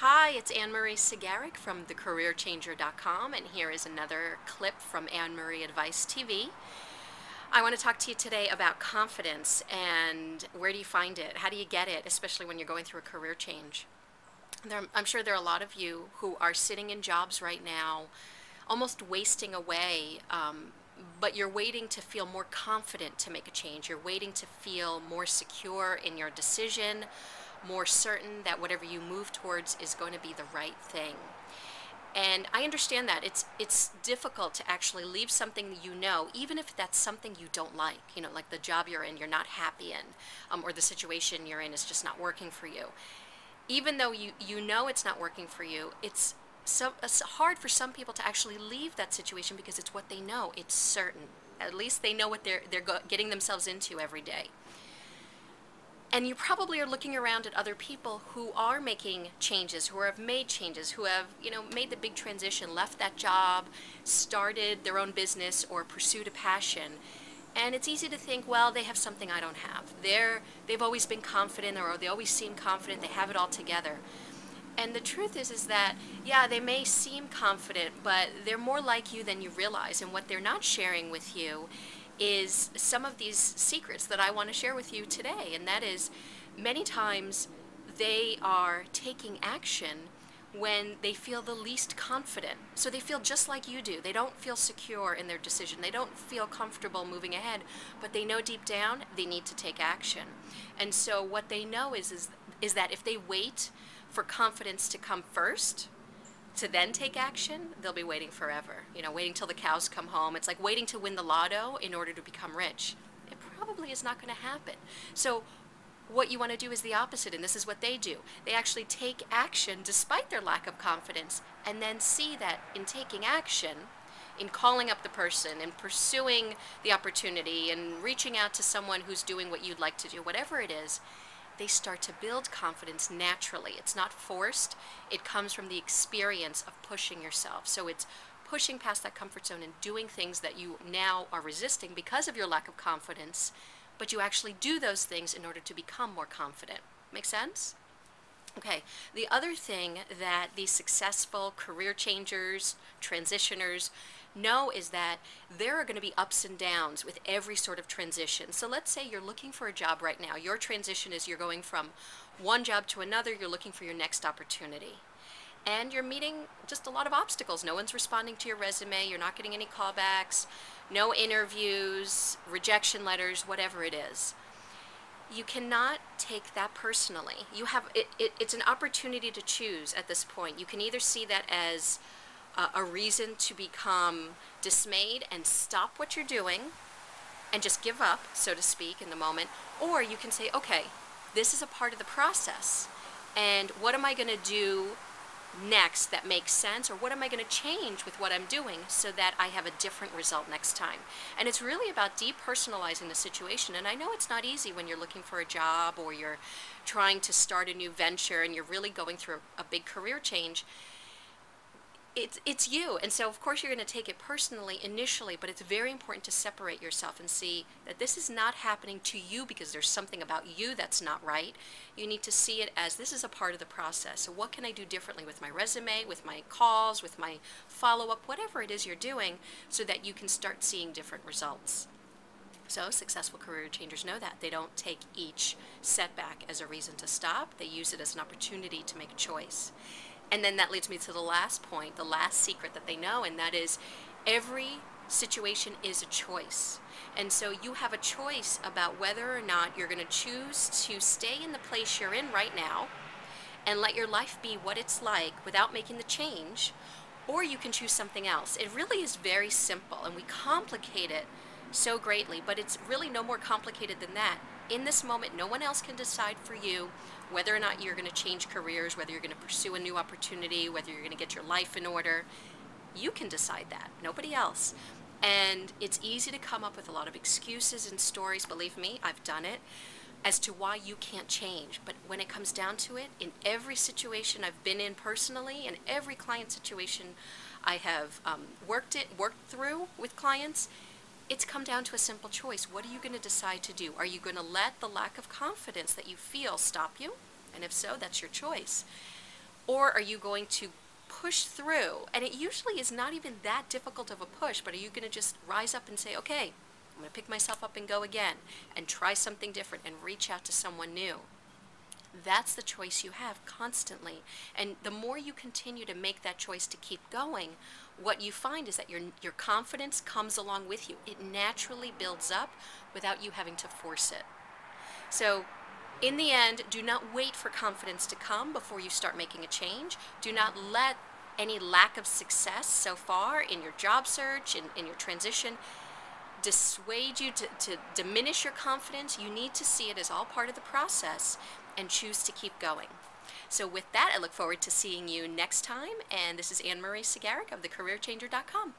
Hi, it's Anne-Marie Sigarik from thecareerchanger.com, and here is another clip from Anne-Marie Advice TV. I want to talk to you today about confidence and where do you find it? How do you get it, especially when you're going through a career change? I'm sure there are a lot of you who are sitting in jobs right now, almost wasting away, but you're waiting to feel more confident to make a change. You're waiting to feel more secure in your decision, more certain that whatever you move towards is going to be the right thing. And I understand that it's difficult to actually leave something you know, even if that's something you don't like, like the job you're in, you're not happy in, or the situation you're in is just not working for you. Even though you know it's not working for you, it's hard for some people to actually leave that situation because it's what they know. It's certain. At least they know what they're getting themselves into every day. And you probably are looking around at other people who are making changes, who have made changes, who have, made the big transition, left that job, started their own business, or pursued a passion. And it's easy to think, well, they have something I don't have. They've always been confident, or they always seem confident, they have it all together. And the truth is that, yeah, they may seem confident, but they're more like you than you realize. And what they're not sharing with you is some of these secrets that I want to share with you today. And that is, many times they are taking action when they feel the least confident. So they feel just like you do. They don't feel secure in their decision. They don't feel comfortable moving ahead, but they know deep down they need to take action. And so what they know is that if they wait for confidence to come first, to then take action, they'll be waiting forever. Waiting till the cows come home. It's like waiting to win the lotto in order to become rich. It probably is not going to happen. So what you want to do is the opposite, and this is what they do. They actually take action despite their lack of confidence, and then see that in taking action, in calling up the person and pursuing the opportunity and reaching out to someone who's doing what you'd like to do, whatever it is, they start to build confidence naturally. It's not forced. It comes from the experience of pushing yourself. So it's pushing past that comfort zone and doing things that you now are resisting because of your lack of confidence, but you actually do those things in order to become more confident. Make sense? Okay, the other thing that these successful career changers, transitioners, know is that there are going to be ups and downs with every sort of transition. So let's say you're looking for a job right now. Your transition is you're going from one job to another. You're looking for your next opportunity. And you're meeting just a lot of obstacles. No one's responding to your resume. You're not getting any callbacks, no interviews, rejection letters, whatever it is. You cannot take that personally. It's an opportunity to choose at this point. You can either see that as a reason to become dismayed and stop what you're doing and just give up, so to speak, in the moment, or you can say, okay, this is a part of the process, and what am I going to do next that makes sense, or what am I going to change with what I'm doing so that I have a different result next time? And it's really about depersonalizing the situation. And I know it's not easy when you're looking for a job or you're trying to start a new venture and you're really going through a big career change. It's you, and so of course you're going to take it personally initially, but it's very important to separate yourself and see that this is not happening to you because there's something about you that's not right. You need to see it as this is a part of the process. So what can I do differently with my resume, with my calls, with my follow-up, whatever it is you're doing, so that you can start seeing different results. So successful career changers know that. They don't take each setback as a reason to stop. They use it as an opportunity to make a choice. And then that leads me to the last point, the last secret that they know, and that is every situation is a choice. And so you have a choice about whether or not you're going to choose to stay in the place you're in right now and let your life be what it's like without making the change, or you can choose something else. It really is very simple, and we complicate it so greatly, but it's really no more complicated than that. In this moment, no one else can decide for you whether or not you're going to change careers, whether you're going to pursue a new opportunity, whether you're going to get your life in order. You can decide that, nobody else. And it's easy to come up with a lot of excuses and stories, believe me, I've done it, as to why you can't change. But when it comes down to it, in every situation I've been in personally, and every client situation I have worked through with clients, it's come down to a simple choice. What are you going to decide to do? Are you going to let the lack of confidence that you feel stop you? And if so, that's your choice. Or are you going to push through? And it usually is not even that difficult of a push, but are you going to just rise up and say, okay, I'm going to pick myself up and go again and try something different and reach out to someone new? That's the choice you have constantly. And the more you continue to make that choice to keep going, what you find is that your confidence comes along with you. It naturally builds up without you having to force it. So in the end, do not wait for confidence to come before you start making a change. Do not let any lack of success so far in your job search, in your transition, dissuade you to diminish your confidence. You need to see it as all part of the process and choose to keep going. So with that, I look forward to seeing you next time. And this is Anne Marie Sigarik of thecareerchanger.com.